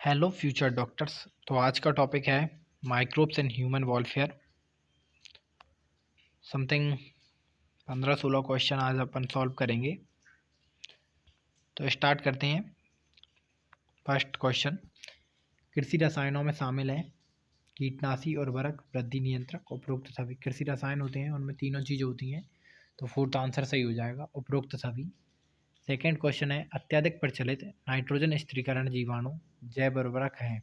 Hello future doctors. तो आज का टॉपिक है microbes and human warfare. Something 15-16 question आज अपन सॉल्व करेंगे। तो स्टार्ट करते हैं। फर्स्ट क्वेश्चन, कृषि रसायनों में शामिल है कीटनाशी, उर्वरक, वृद्धि नियंत्रक। उपरोक्त सभी कृषि रसायन होते हैं, उनमें तीनों चीज़ें होती हैं, तो फोर्थ आंसर सही हो जाएगा, उपरोक्त सभी। सेकेंड क्वेश्चन है, अत्यधिक प्रचलित नाइट्रोजन स्थिरीकरण जीवाणु जैव उर्वरक हैं।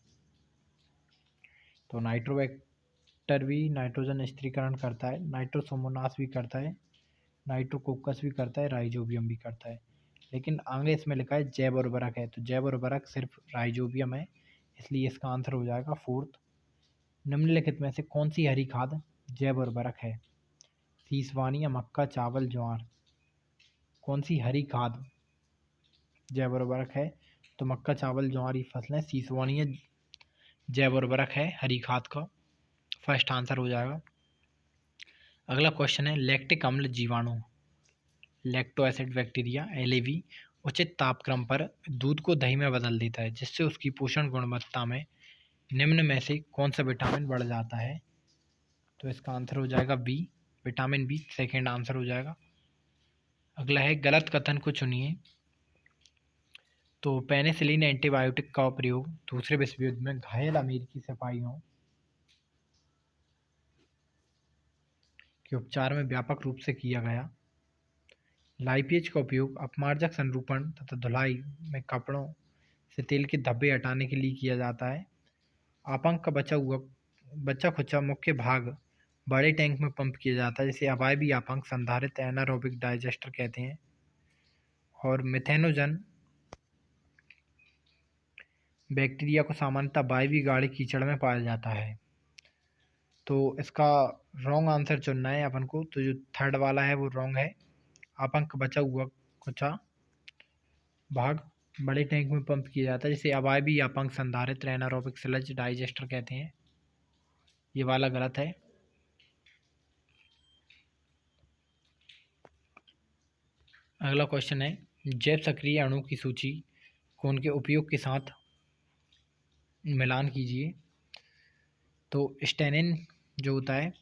तो नाइट्रोबैक्टर भी नाइट्रोजन स्थिरीकरण करता है, नाइट्रोसोमोनास भी करता है, नाइट्रोकोकस भी करता है, राइजोबियम भी करता है। लेकिन आगे इसमें लिखा है जैव उर्वरक है, तो जैव उर्वरक सिर्फ राइजोबियम है, इसलिए इसका आंसर हो जाएगा फोर्थ। निम्नलिखित में से कौन सी हरी खाद जैव उर्वरक है? सीसवानी या मक्का, चावल, ज्वार। कौन सी हरी खाद जैव उर्वरक है? तो मक्का, चावल, ज्वार ये फसलें सीसवानी जैव उर्वरक है हरी खाद का, फर्स्ट आंसर हो जाएगा। अगला क्वेश्चन है, लैक्टिक अम्ल जीवाणु लैक्टो एसिड बैक्टीरिया LAV उचित तापक्रम पर दूध को दही में बदल देता है, जिससे उसकी पोषण गुणवत्ता में निम्न में से कौन सा विटामिन बढ़ जाता है? तो इसका आंसर हो जाएगा B, vitamin B, second answer हो जाएगा। अगला है, गलत कथन को चुनिए। तो पेनिसिलिन एंटीबायोटिक का प्रयोग दूसरे विश्व युद्ध में घायल अमेरिकी सिपाहियों के उपचार में व्यापक रूप से किया गया। लाइपेज का उपयोग अपमार्जक संरूपण तथा धुलाई में कपड़ों से तेल के धब्बे हटाने के लिए किया जाता है। आपंक का बचा खुचा मुख्य भाग बड़े टैंक में पंप किया जाता है, जिसे अवायवीय आपंक संधारित एनारोबिक डाइजेस्टर कहते हैं। और मिथेनोजन बैक्टीरिया को सामान्यतः वायवीय गाढ़े कीचड़ में पाया जाता है। तो इसका रॉन्ग आंसर चुनना है अपन को, तो जो थर्ड वाला है वो रॉन्ग है। आपंक बचा हुआ कुचा भाग बड़े टैंक में पंप किया जाता है, जिसे अवायवीय आपंक संधारित एनारोबिक स्लज डाइजेस्टर कहते हैं। ये वाला गलत है। अगला क्वेश्चन है, जैव सक्रिय अणु की सूची को उनके उपयोग के साथ मिलान कीजिए। तो स्टेनिन जो होता है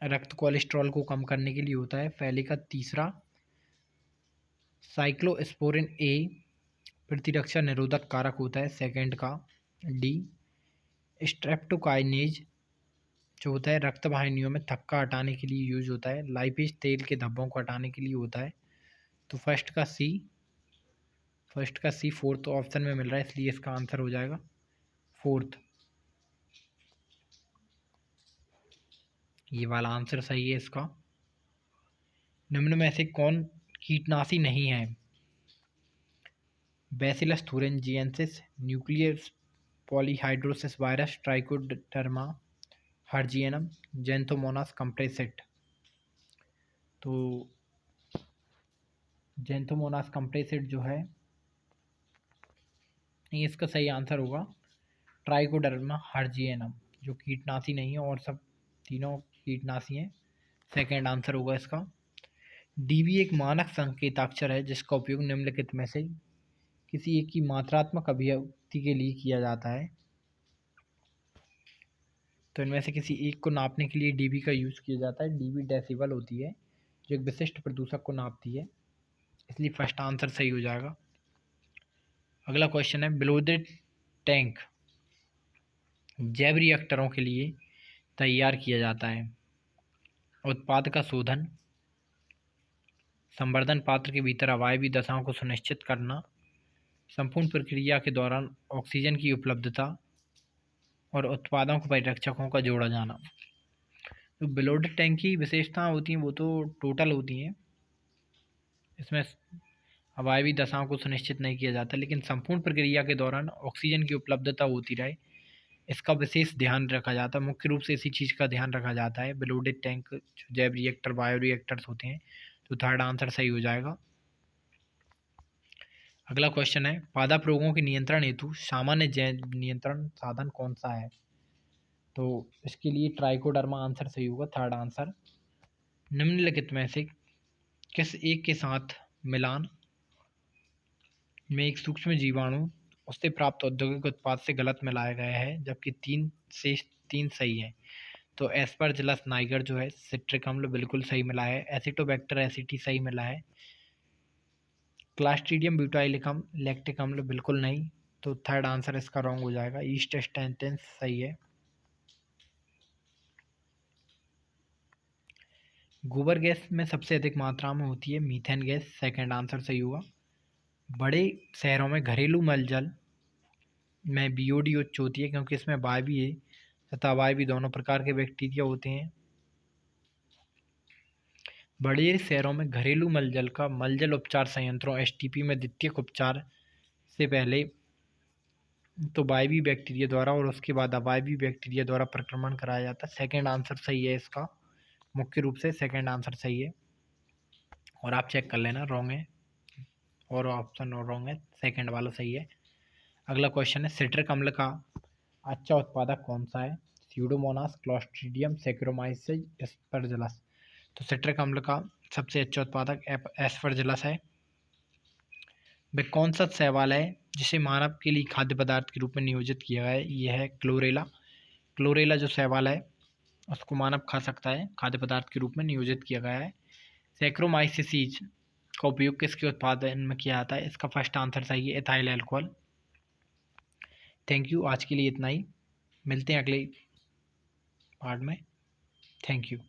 रक्त कोलेस्ट्रॉल को कम करने के लिए होता है, पहले का। तीसरा, साइक्लोस्पोरिन A प्रतिरक्षा निरोधक कारक होता है, सेकंड का। डी, स्ट्रेप्टोकाइनेज जो होता है रक्त वाहिनियों में थक्का हटाने के लिए यूज होता है, लाइपेज तेल के धब्बों को हटाने के लिए होता है, तो फर्स्ट का सी फोर्थ ऑप्शन में मिल रहा है, इसलिए इसका आंसर हो जाएगा फोर्थ। ये वाला आंसर सही है इसका। निम्न में से कौन कीटनाशी नहीं है? Bacillus thuringiensis, nuclear polyhedrosis virus, Trichoderma harzianum, Xanthomonas campestris. तो जेंथोमोनास कंप्रेसिट जो है ये इसका सही आंसर होगा। ट्राइकोडर्मा हर्जियनम जो कीटनाशी नहीं है, और सब तीनों कीटनाशी हैं, सेकेंड आंसर होगा इसका। DB एक मानक संकेताक्षर है जिसका उपयोग निम्नलिखित में से किसी एक की मात्रात्मक अभिव्यक्ति के लिए किया जाता है। तो इनमें से किसी एक को नापने के लिए DB का यूज़ किया जाता है। DB डेसिबल होती है जो एक विशिष्ट प्रदूषक को नापती है, इसलिए फर्स्ट आंसर सही हो जाएगा। अगला क्वेश्चन है, बिलो द टैंक जैव रिएक्टरों के लिए तैयार किया जाता है। उत्पाद का शोधन, संवर्धन पात्र के भीतर अवायवीय दशाओं को सुनिश्चित करना, संपूर्ण प्रक्रिया के दौरान ऑक्सीजन की उपलब्धता, और उत्पादों को परिरक्षकों का जोड़ा जाना। तो बिलो द टैंक की विशेषताएं होती हैं वो तो टोटल होती हैं, इसमें अवायवीय दशाओं को सुनिश्चित नहीं किया जाता, लेकिन संपूर्ण प्रक्रिया के दौरान ऑक्सीजन की उपलब्धता होती रहे इसका विशेष ध्यान रखा जाता है। मुख्य रूप से इसी चीज़ का ध्यान रखा जाता है। बिलोडेड टैंक जो जैव रिएक्टर बायो रिएक्टर्स होते हैं, तो थर्ड आंसर सही हो जाएगा। अगला क्वेश्चन है, पादप रोगों के नियंत्रण हेतु सामान्य जैव नियंत्रण साधन कौन सा है? तो इसके लिए ट्राइकोडर्मा आंसर सही होगा, थर्ड आंसर। निम्नलिखित में से किस एक के साथ मिलान में एक सूक्ष्म जीवाणु उससे प्राप्त औद्योगिक उत्पाद से गलत मिलाया गया है, जबकि 3 से 3 सही है। तो एस्परजिलस नाइगर जो है सिट्रिक अम्ल बिल्कुल सही मिला है। एसिटोबैक्टर एसिटी सही मिला है। क्लास्ट्रीडियम ब्यूटाइलिकम लैक्टिक अम्ल बिल्कुल नहीं, तो थर्ड आंसर इसका रॉन्ग हो जाएगा। ईस्ट स्टेंटेंस सही है। गोबर गैस में सबसे अधिक मात्रा में होती है मीथेन गैस, सेकंड आंसर सही हुआ। बड़े शहरों में घरेलू मलजल में बीओडी उच्च होती है क्योंकि इसमें वायवी तथा वायवी दोनों प्रकार के बैक्टीरिया होते हैं। बड़े शहरों में घरेलू मलजल का मलजल उपचार संयंत्रों एसटीपी में द्वितीयक उपचार से पहले तो वायवी बैक्टीरिया द्वारा और उसके बाद अवायवी बैक्टीरिया द्वारा प्रक्रमण कराया जाता है। सेकंड आंसर सही है इसका, मुख्य रूप से सेकंड आंसर सही है। और आप चेक कर लेना रॉन्ग है और ऑप्शन और रॉन्ग है, सेकंड वाला सही है। अगला क्वेश्चन है सिट्रिक अम्ल का अच्छा उत्पादक कौन सा है? Pseudomonas, Clostridium, saccharomyces, Aspergillus. तो सिट्रिक अम्ल का सबसे अच्छा उत्पादक एस्परजिलस है। वह कौन सा शैवाल है जिसे मानव के लिए खाद्य पदार्थ के रूप में नियोजित किया गया है? यह है क्लोरेला। क्लोरेला जो शैवाल है उसको मानव खा सकता है, खाद्य पदार्थ के रूप में नियोजित किया गया है। सैक्रोमाइसिस का उपयोग किसके उत्पादन में किया जाता है? इसका फर्स्ट आंसर सही है, एथाइल अल्कोहल। थैंक यू, आज के लिए इतना ही। मिलते हैं अगले पार्ट में। Thank you.